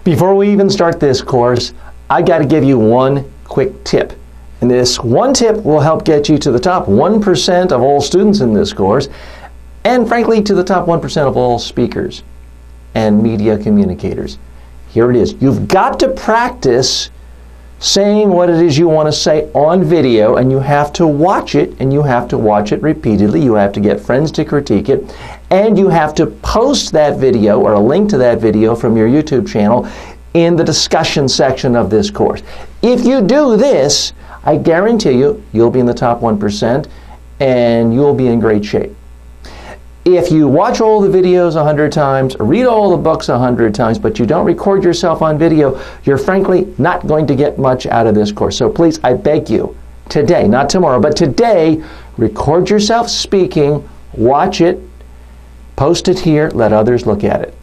Before we even start this course, I got to give you one quick tip. And this one tip will help get you to the top 1% of all students in this course, and frankly, to the top 1% of all speakers and media communicators. Here it is. You've got to practice saying what it is you want to say on video, and you have to watch it, and you have to watch it repeatedly. You have to get friends to critique it, and you have to post that video or a link to that video from your YouTube channel in the discussion section of this course. If you do this, I guarantee you, you'll be in the top 1% and you'll be in great shape. If you watch all the videos 100 times, read all the books 100 times, but you don't record yourself on video, you're frankly not going to get much out of this course. So please, I beg you, today, not tomorrow, but today, record yourself speaking, watch it, post it here, let others look at it.